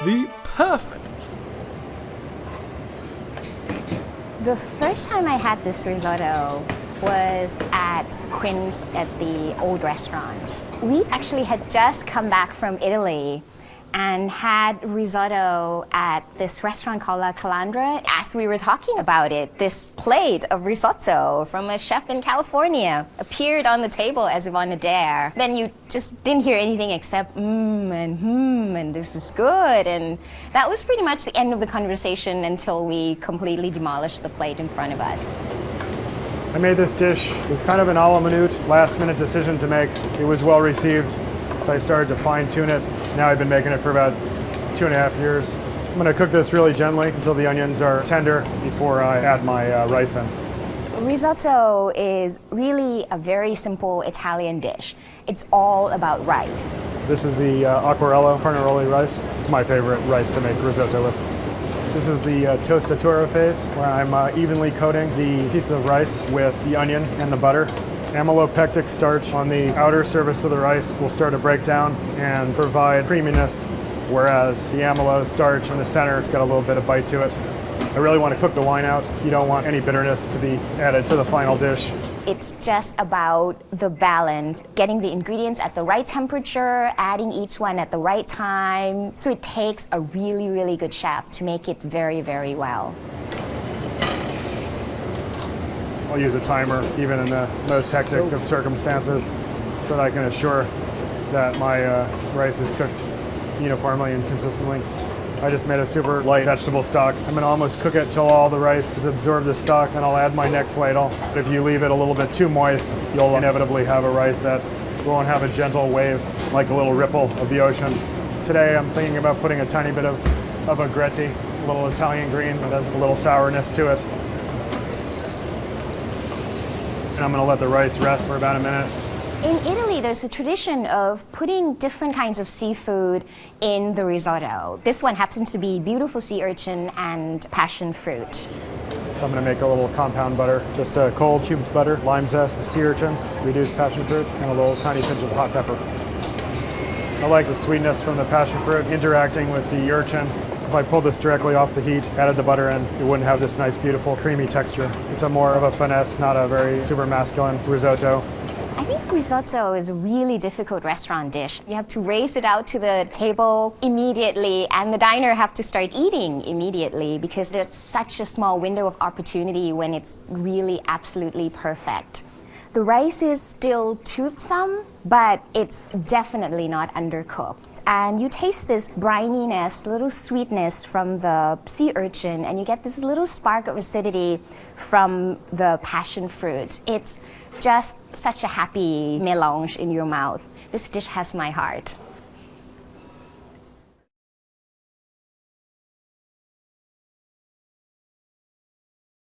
the perfect. The first time I had this risotto was at Quince at the old restaurant. We actually had just come back from Italy and had risotto at this restaurant called La Calandra. As we were talking about it, this plate of risotto from a chef in California appeared on the table as if on a dare. Then you just didn't hear anything except and this is good. And that was pretty much the end of the conversation until we completely demolished the plate in front of us. I made this dish. It was kind of an a la minute, last-minute decision to make. It was well received, so I started to fine-tune it. Now I've been making it for about 2.5 years. I'm going to cook this really gently until the onions are tender before I add my rice in. Risotto is really a very simple Italian dish. It's all about rice. This is the Acquarello Carnaroli rice. It's my favorite rice to make risotto with. This is the tostatura phase, where I'm evenly coating the piece of rice with the onion and the butter. Amylopectic starch on the outer surface of the rice will start to break down and provide creaminess, whereas the amylose starch in the center, it's got a little bit of bite to it. I really want to cook the wine out. You don't want any bitterness to be added to the final dish. It's just about the balance, getting the ingredients at the right temperature, adding each one at the right time. So it takes a really, really good chef to make it very, very well. I'll use a timer even in the most hectic of circumstances so that I can assure that my rice is cooked uniformly and consistently. I just made a super light vegetable stock. I'm going to almost cook it till all the rice has absorbed the stock, and I'll add my next ladle. If you leave it a little bit too moist, you'll inevitably have a rice that won't have a gentle wave like a little ripple of the ocean. Today I'm thinking about putting a tiny bit of agretti, a little Italian green that has a little sourness to it. And I'm going to let the rice rest for about a minute. In Italy, there's a tradition of putting different kinds of seafood in the risotto. This one happens to be beautiful sea urchin and passion fruit. So I'm going to make a little compound butter, just a cold cubed butter, lime zest, sea urchin, reduced passion fruit, and a little tiny pinch of hot pepper. I like the sweetness from the passion fruit interacting with the urchin. If I pulled this directly off the heat, added the butter in, it wouldn't have this nice, beautiful, creamy texture. It's a more of a finesse, not a very super masculine risotto. I think risotto is a really difficult restaurant dish. You have to raise it out to the table immediately, and the diner have to start eating immediately because there's such a small window of opportunity when it's really absolutely perfect. The rice is still toothsome, but it's definitely not undercooked. And you taste this brininess, little sweetness from the sea urchin, and you get this little spark of acidity from the passion fruit. It's just such a happy melange in your mouth. This dish has my heart.